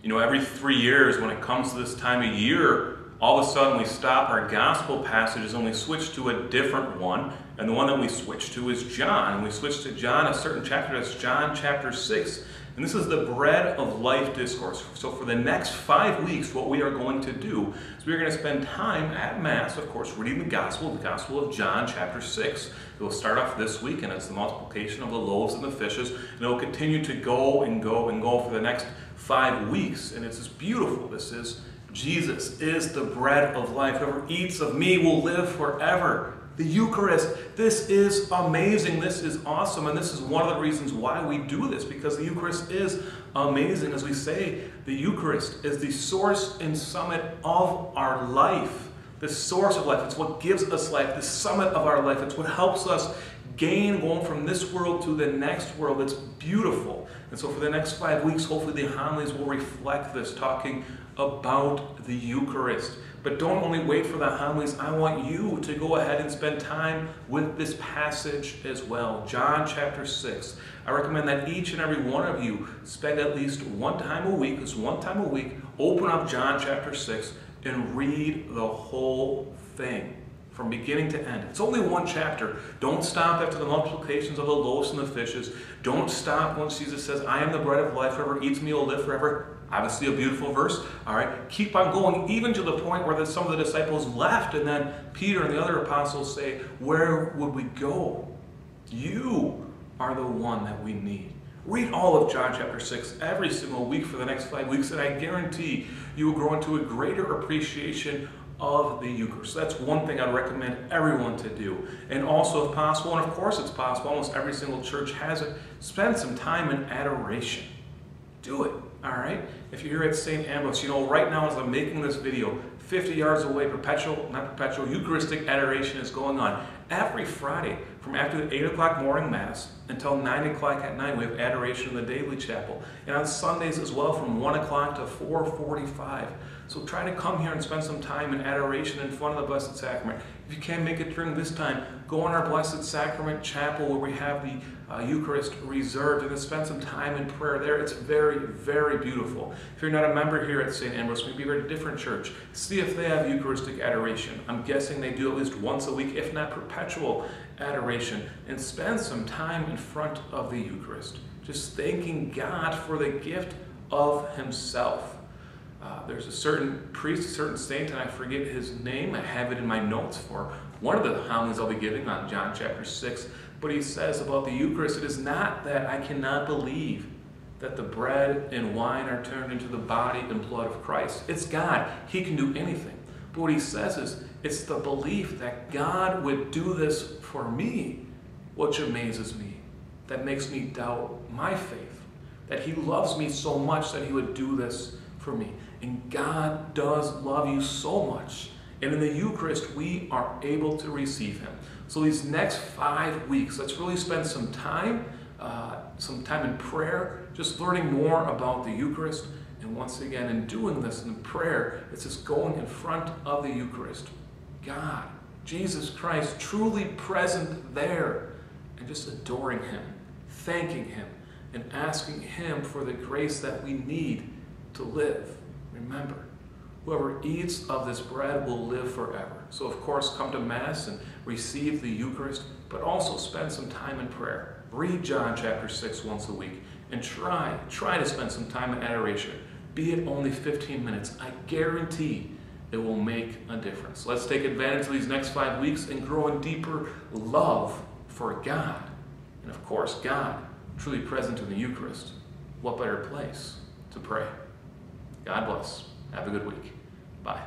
You know, every 3 years when it comes to this time of year, all of a sudden we stop our gospel passages and we switch to a different one. And the one that we switch to is John. And we switch to John, a certain chapter, that's John chapter 6. And this is the bread of life discourse. So for the next 5 weeks, what we are going to do is we're going to spend time at Mass, of course, reading the Gospel of John chapter 6. It will start off this week, and it's the multiplication of the loaves and the fishes. And it will continue to go and go and go for the next 5 weeks. And it's just beautiful. This is Jesus is the bread of life. Whoever eats of me will live forever. The Eucharist, this is amazing, this is awesome, and this is one of the reasons why we do this, because the Eucharist is amazing. As we say, the Eucharist is the source and summit of our life. The source of life, it's what gives us life, the summit of our life. It's what helps us gain going from this world to the next world. It's beautiful. And so for the next 5 weeks, hopefully the homilies will reflect this, talking about the Eucharist. But don't only wait for the homilies. I want you to go ahead and spend time with this passage as well. John chapter 6. I recommend that each and every one of you spend at least one time a week, open up John chapter 6 and read the whole thing from beginning to end. It's only one chapter. Don't stop after the multiplications of the loaves and the fishes. Don't stop once Jesus says, I am the bread of life. Whoever eats me will live forever. Obviously a beautiful verse. All right, keep on going, even to the point where some of the disciples left, and then Peter and the other apostles say, where would we go? You are the one that we need. Read all of John chapter 6 every single week for the next 5 weeks, and I guarantee you will grow into a greater appreciation of the Eucharist. So that's one thing I'd recommend everyone to do. And also, if possible, and of course it's possible, almost every single church has it, spend some time in adoration. Do it. All right? If you're here at St. Ambrose, you know, right now as I'm making this video, 50 yards away, Eucharistic adoration is going on. Every Friday, from after the 8 o'clock morning Mass until 9 o'clock at night, we have adoration in the daily chapel. And on Sundays as well, from 1 o'clock to 4:45. So try to come here and spend some time in adoration in front of the Blessed Sacrament. If you can't make it during this time, go in our Blessed Sacrament chapel where we have the Eucharist reserved, and then spend some time in prayer there. It's very, very beautiful. If you're not a member here at St. Ambrose, maybe you're at a different church, see if they have Eucharistic adoration. I'm guessing they do at least once a week, if not perpetual adoration, and spend some time in front of the Eucharist, just thanking God for the gift of Himself. There's a certain priest, a certain saint, and I forget his name. I have it in my notes for one of the homilies I'll be giving on John chapter 6. But he says about the Eucharist, it is not that I cannot believe that the bread and wine are turned into the body and blood of Christ. It's God. He can do anything. But what he says is, it's the belief that God would do this for me, which amazes me, that makes me doubt my faith, that He loves me so much that He would do this for me. And God does love you so much. And in the Eucharist, we are able to receive Him. So these next 5 weeks, let's really spend some time in prayer, just learning more about the Eucharist. And once again, in doing this in prayer, it's just going in front of the Eucharist. God, Jesus Christ, truly present there, and just adoring Him, thanking Him, and asking Him for the grace that we need to live. Remember, whoever eats of this bread will live forever. So of course, come to Mass and receive the Eucharist, but also spend some time in prayer. Read John chapter 6 once a week, and try to spend some time in adoration. Be it only 15 minutes. I guarantee it will make a difference. Let's take advantage of these next 5 weeks and grow in deeper love for God. And of course, God, truly present in the Eucharist. What better place to pray? God bless. Have a good week. Bye.